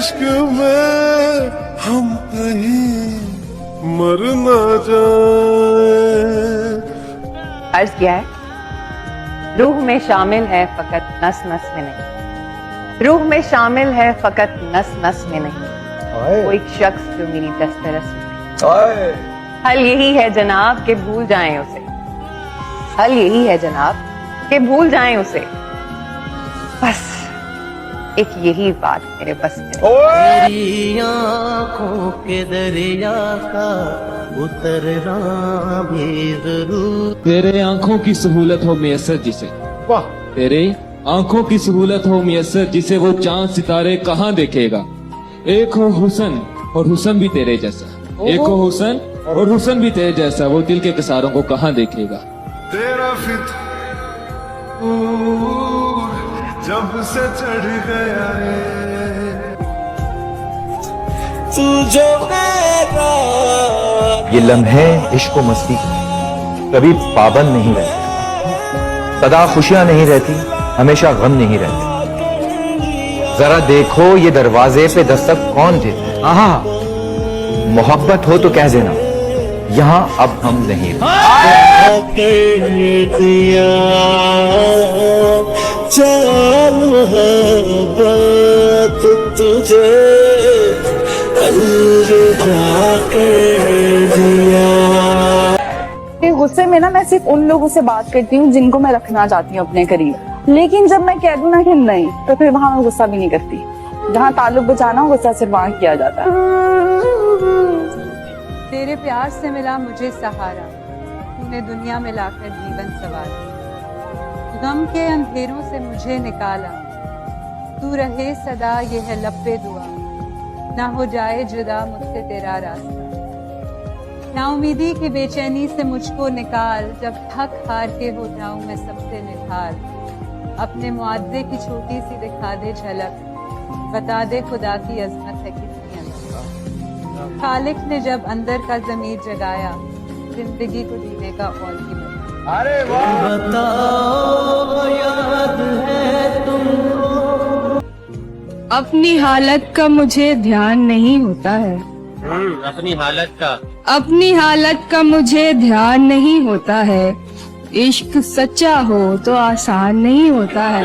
इश्क में हम कहीं मर ना जाए। अर्ज किया है, रूह में शामिल है फकत नस नस में नहीं, रूह में शामिल है फकत नस नस में नहीं, वो एक शख्स जो मेरी दस्तरस में नहीं। हल यही है जनाब कि भूल जाएं उसे, हल यही है जनाब कि भूल जाएं उसे, बस एक यही बात मेरे बस में। तेरी आँखों के दरिया का उतरना भी जरूर। तेरे आंखों की सहूलत हो मैसर जिसे, वाह, तेरे आंखों की सहूलत हो मैसर जिसे, वो चांद सितारे कहाँ देखेगा। एक हो हुसन और हुसन भी तेरे जैसा, एक हो हुसन और हुसन भी तेरे जैसा, वो दिल के किसारों को कहाँ देखेगा। तेरा फितूर जब से चढ़ गया है, तू जो मेरा। ये लम्हे इश्क व मस्ती कभी पाबंद नहीं रहते, सदा खुशियां नहीं रहती, हमेशा गम नहीं रहते। जरा देखो ये दरवाजे पे दस्तक कौन देता है। आहा, मोहब्बत हो तो कह देना, यहाँ अब हम नहीं तुझे गुस्से में ना मैं सिर्फ उन लोगों से बात करती हूँ जिनको मैं रखना चाहती हूँ अपने करीब, लेकिन जब मैं कह दूँ ना कि नहीं, तो फिर वहां मैं गुस्सा भी नहीं करती। जहाँ ताल्लुक बचाना हो गुस्सा सिर्फ वहां किया जाता है। तेरे प्यार से मिला मुझे सहारा, तूने दुनिया में लाकर जीवन सवारा, गम के अंधेरों से मुझे निकाला, तू रहे सदा ये है लब पे दुआ, ना हो जाए जुदा मुझसे तेरा रास्ता। ना उम्मीदी की बेचैनी से मुझको निकाल, जब थक हार के हो जाऊं मैं सबसे निहाल। अपने मुआवजे की छोटी सी दिखा दे झलक, बता दे खुदा की अजमत है कितनी अलग। खालिक ने जब अंदर का ज़मीर जगाया, जिंदगी को जीने का और भी मौका। अरे वाह, बताओ याद है तुमको। अपनी हालत का मुझे ध्यान नहीं होता है, अपनी हालत का मुझे ध्यान नहीं होता है। इश्क सच्चा हो तो आसान नहीं होता है,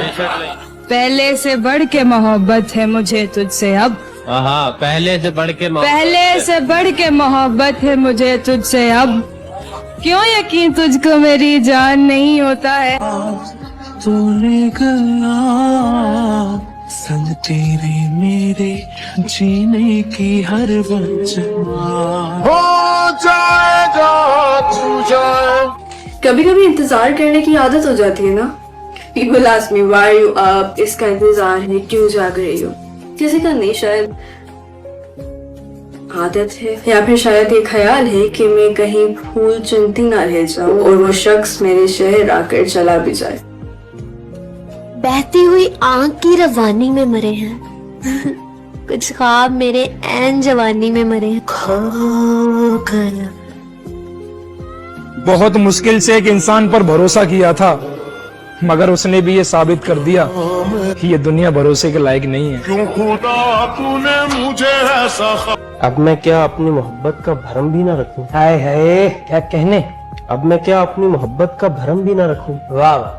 पहले से बढ़ के मोहब्बत है मुझे तुझसे अब। पहले से बढ़ के मोहब्बत है मुझे तुझसे अब, क्यों यकीन तुझको मेरी जान नहीं होता है। तूने गया संग तेरे मेरे जीने की हर वजह हो जाएगा तू जाए। कभी कभी इंतजार करने की आदत हो जाती है ना। People ask me why are you up? इसका इंतजार है, क्यों जाग रही हो? किसी का नहीं, शायद आदत है, या फिर शायद ये ख्याल है कि मैं कहीं फूल चुनती ना रह जाऊं और वो शख्स मेरे शहर आकर चला भी जाए। बहती हुई आंख की रवानी में मरे हैं कुछ ख्वाब मेरे ऐन जवानी में मरे हैं। बहुत मुश्किल से एक इंसान पर भरोसा किया था, मगर उसने भी ये साबित कर दिया कि ये दुनिया भरोसे के लायक नहीं है। क्यों खुदा तूने मुझे ऐसा। अब मैं क्या अपनी मोहब्बत का भरम भी ना रखूं? हाय हाय, क्या कहने। अब मैं क्या अपनी मोहब्बत का भरम भी ना रखूं? वाह वाह,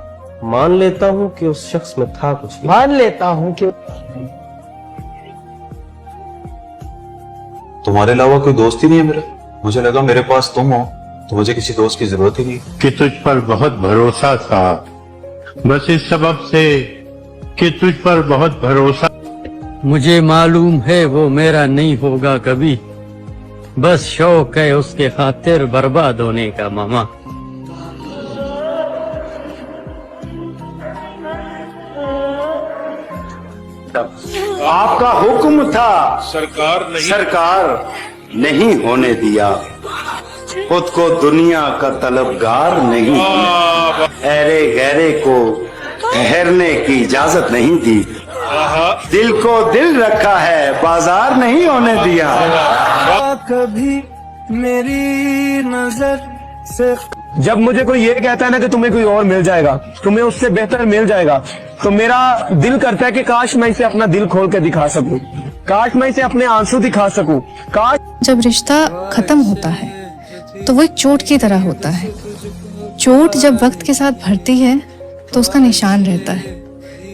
मान लेता हूँ कि उस शख्स में था कुछ, मान लेता हूँ कि तुम्हारे अलावा कोई दोस्त ही नहीं है मेरा। मुझे लगा मेरे पास तुम हो तो मुझे किसी दोस्त की जरूरत ही नहीं कि तुझ पर बहुत भरोसा था, बस इस सबब से कि तुझ पर बहुत भरोसा। मुझे मालूम है वो मेरा नहीं होगा कभी, बस शौक है उसके खातिर बर्बाद होने का मामा। आपका हुक्म था, सरकार नहीं होने दिया, खुद को दुनिया का तलबगार नहीं, ऐरे गहरे को ठहरने की इजाजत नहीं दी, दिल को दिल रखा है बाजार नहीं होने दिया। कभी मेरी नजर से जब मुझे कोई ये कहता है ना कि तुम्हें कोई और मिल जाएगा, तुम्हें उससे बेहतर मिल जाएगा, तो मेरा दिल करता है कि काश मैं इसे अपना दिल खोल के दिखा सकूं। काश मैं इसे अपने आंसू दिखा सकूं। काश जब रिश्ता खत्म होता है तो वो एक चोट की तरह होता है। चोट जब वक्त के साथ भरती है तो उसका निशान रहता है।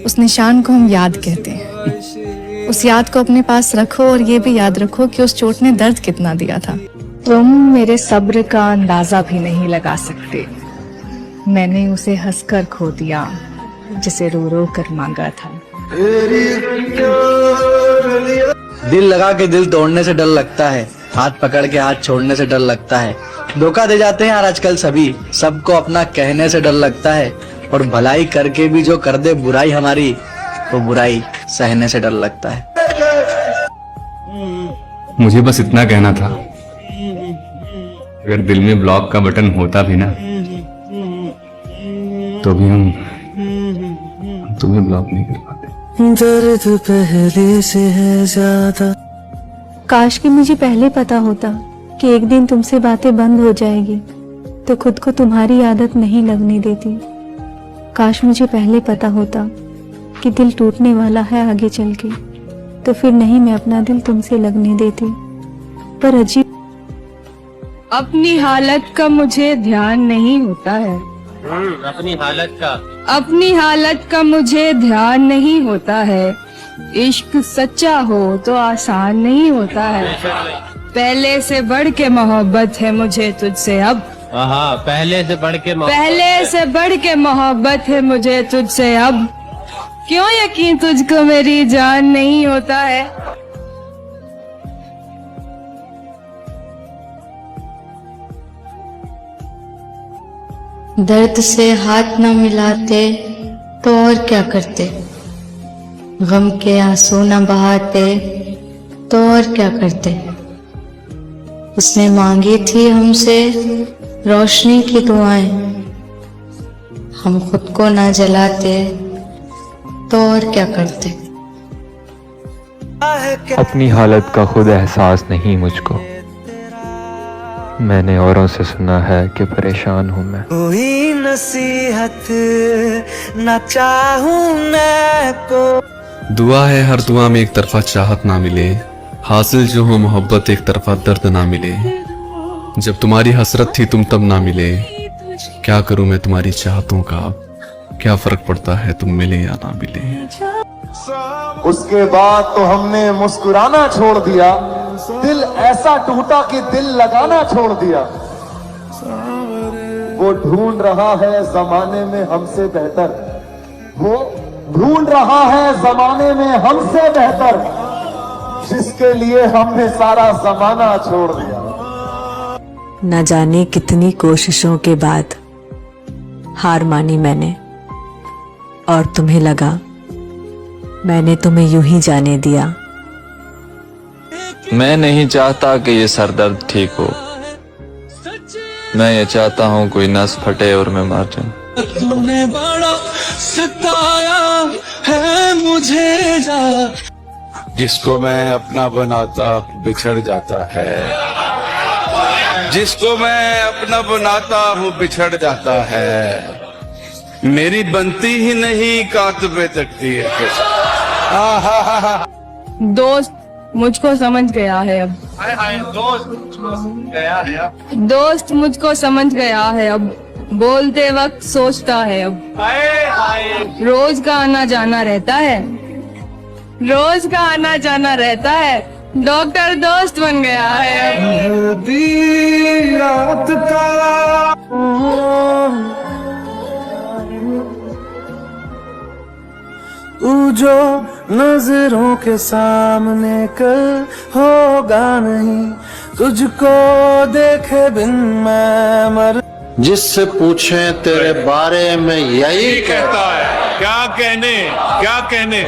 उस निशान को हम याद कहते हैं। उस याद को अपने पास रखो और ये भी याद रखो कि उस चोट ने दर्द कितना दिया था। तुम मेरे सब्र का अंदाजा भी नहीं लगा सकते। मैंने उसे हंसकर खो दिया जिसे रो रो कर मांगा था। दिल लगा के दिल तोड़ने से डर लगता है, हाथ पकड़ के हाथ छोड़ने से डर लगता है। धोखा दे जाते हैं यार आजकल सभी, सबको अपना कहने से डर लगता है। और भलाई करके भी जो कर दे बुराई हमारी, तो बुराई सहने से डर लगता है। मुझे बस इतना कहना था, अगर दिल में ब्लॉक का बटन होता भी ना, तो भी हम तुम्हें ब्लॉक नहीं कर पाते। दर्द पहले से है ज्यादा। काश कि मुझे पहले पता होता कि एक दिन तुमसे बातें बंद हो जाएगी, तो खुद को तुम्हारी आदत नहीं लगने देती। काश मुझे पहले पता होता कि दिल टूटने वाला है आगे चल के, तो फिर नहीं मैं अपना दिल तुमसे लगने देती। पर अजीब, अपनी हालत का मुझे ध्यान नहीं होता है। अपनी हालत का मुझे ध्यान नहीं होता है। इश्क सच्चा हो तो आसान नहीं होता है। पहले से बढ़ के मोहब्बत है मुझे तुझसे अब। पहले से बढ़ के मोहब्बत है मुझे तुझसे अब। क्यों यकीन तुझको मेरी जान नहीं होता है। दर्द से हाथ न मिलाते तो और क्या करते। गम के आंसू न बहाते तो और क्या करते। उसने मांगी थी हमसे रोशनी की दुआएं, हम खुद को ना जलाते तो और क्या करते। अपनी हालत का खुद एहसास नहीं मुझको, मैंने औरों से सुना है कि परेशान हूँ मैं। कोई नसीहत न चाहूं मैं को। दुआ है हर दुआ में एक तरफा चाहत ना मिले, हासिल जो हो मोहब्बत एक तरफा दर्द ना मिले। जब तुम्हारी हसरत थी तुम तब ना मिले, क्या करूं मैं तुम्हारी चाहतों का, क्या फर्क पड़ता है तुम मिले या ना मिले। उसके बाद तो हमने मुस्कुराना छोड़ दिया, दिल ऐसा टूटा कि दिल लगाना छोड़ दिया। वो ढूंढ रहा है जमाने में हमसे बेहतर, वो ढूंढ रहा है जमाने में हमसे बेहतर, जिसके लिए हमने सारा जमाना छोड़ दिया। न जाने कितनी कोशिशों के बाद हार मानी मैंने, और तुम्हें लगा मैंने तुम्हें यूं ही जाने दिया। मैं नहीं चाहता कि ये सरदर्द ठीक हो, मैं ये चाहता हूँ कोई नस फटे और मैं मर जाऊं। तुमने बड़ा सताया है मुझे जा। जिसको मैं अपना बनाता बिछड़ जाता है, जिसको मैं अपना बनाता हूँ बिछड़ जाता है। मेरी बनती ही नहीं कातबे तकदीर के साथ। दोस्त मुझको समझ गया है अब। दोस्त मुझको समझ गया है अब, बोलते वक्त सोचता है अब। रोज का आना जाना रहता है, रोज का आना जाना रहता है। डॉक्टर दोस्त बन गया है अब। रात का तू जो नजरों के सामने कल होगा नहीं, तुझको देखे बिन मैं मर। जिससे पूछे तेरे बारे में यही कहता है, क्या कहने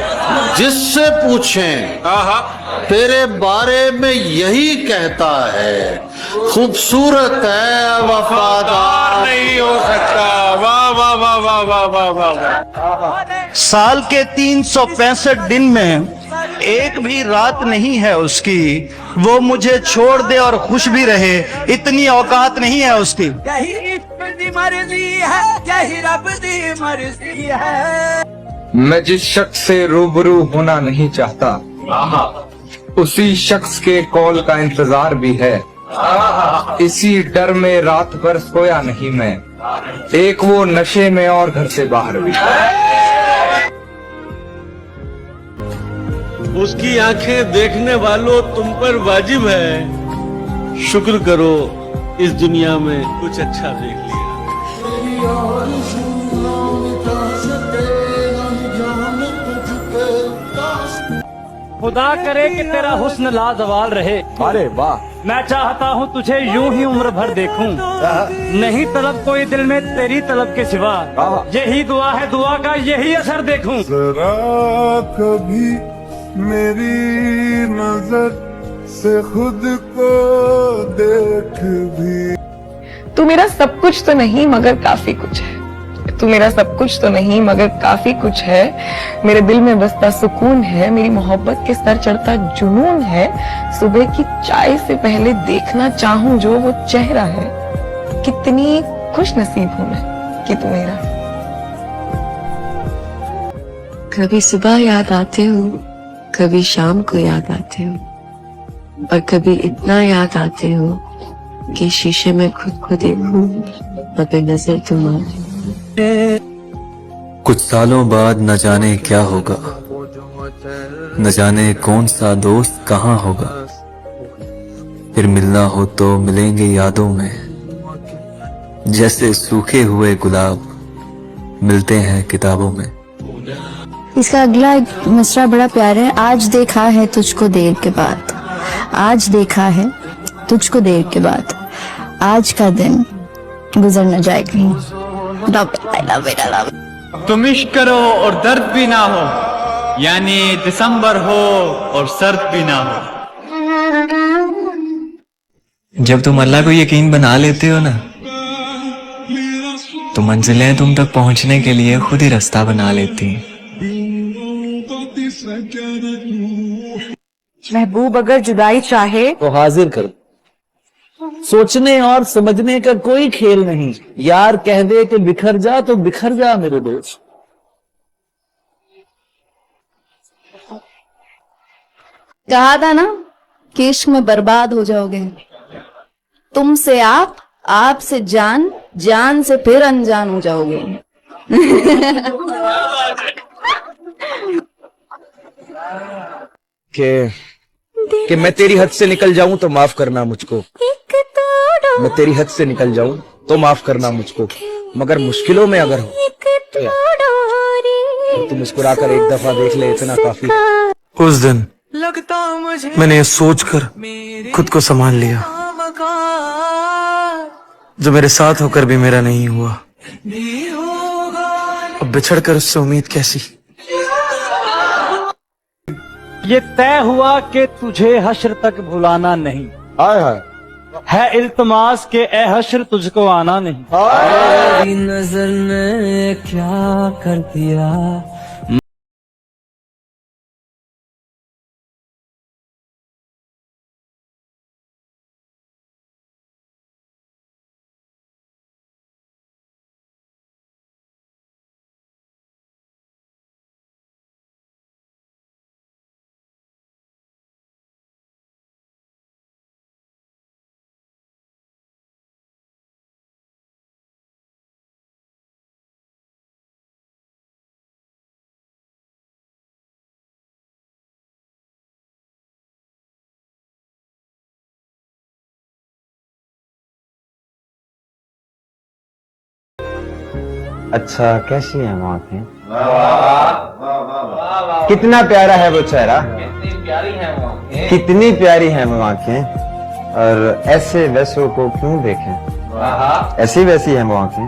जिससे पूछे तेरे बारे में यही कहता है, खूबसूरत है वफादार नहीं हो सकता। वाह वाह वाह वाह वाह वाह वाह। साल के 365 दिन में एक भी रात नहीं है उसकी, वो मुझे छोड़ दे और खुश भी रहे, इतनी औकात नहीं है उसकी। यही मर्जी है, यही रब दी मर्जी है। मैं जिस शख्स से रूबरू होना नहीं चाहता, उसी शख्स के कॉल का इंतजार भी है। इसी डर में रात भर सोया नहीं मैं, एक वो नशे में और घर से बाहर भी। उसकी आंखें देखने वालों तुम पर वाजिब है, शुक्र करो इस दुनिया में कुछ अच्छा देख लिया। खुदा करे कि तेरा हुस्न लाजवाल रहे। अरे वाह। मैं चाहता हूँ तुझे यूं ही उम्र भर देखूं, नहीं तलब कोई दिल में तेरी तलब के सिवा, यही दुआ है दुआ का यही असर देखूं। जरा कभी मेरी नजर से खुद को देख भी। तू मेरा सब कुछ तो नहीं मगर काफी कुछ है, तू मेरा सब कुछ तो नहीं मगर काफी कुछ है, मेरे दिल में बसता सुकून है, मेरी मोहब्बत के सर चढ़ता जुनून है, सुबह की चाय से पहले देखना चाहूं जो वो चेहरा है, कितनी खुश नसीब हूं मैं कि तू मेरा। कभी सुबह याद आते हो, कभी शाम को याद आते हो, और कभी इतना याद आते हो कि शीशे में खुद को देखूं मगर नजर तुम्हारी। कुछ सालों बाद न जाने क्या होगा, न जाने कौन सा दोस्त कहाँ होगा, फिर मिलना हो तो मिलेंगे यादों में, जैसे सूखे हुए गुलाब मिलते हैं किताबों में। इसका अगला एक मिसरा बड़ा प्यारा है। आज देखा है तुझको देर के बाद, आज देखा है तुझको देर के बाद, आज का दिन गुजर न जाए कहीं। तुम इश्क करो और दर्द भी ना हो, यानी दिसंबर हो और सर्द भी ना हो। जब तुम अल्लाह को यकीन बना लेते हो ना, तो मंजिलें तुम तक पहुंचने के लिए खुद ही रास्ता बना लेती हैं। महबूब अगर जुदाई चाहे तो हाजिर कर, सोचने और समझने का कोई खेल नहीं, यार कह दे कि बिखर जा तो बिखर जा मेरे दोस्त। कहा था ना कि इश्क में बर्बाद हो जाओगे। तुमसे आप, आप से जान, जान से फिर अनजान हो जाओगे। कि मैं तेरी हद से निकल जाऊं तो माफ करना मुझको, मैं तेरी हद से निकल जाऊं तो माफ करना मुझको, मगर मुश्किलों में अगर हो तो यार तू मुस्कुराकर एक दफा देख ले, इतना काफी। उस दिन मैंने ये सोचकर खुद को संभाल लिया, जो मेरे साथ होकर भी मेरा नहीं हुआ, अब बिछड़कर उससे उम्मीद कैसी। ये तय हुआ कि तुझे हश्र तक भुलाना नहीं, हाय हाय, है इल्तमास के ए हश्र तुझको आना नहीं। नजर ने क्या कर दिया। अच्छा, कैसी है आंखें? कितना प्यारा है वो चेहरा, कितनी प्यारी है वो आंखें, और ऐसे वैसों को क्यों देखें, ऐसी वैसी है वो आंखें।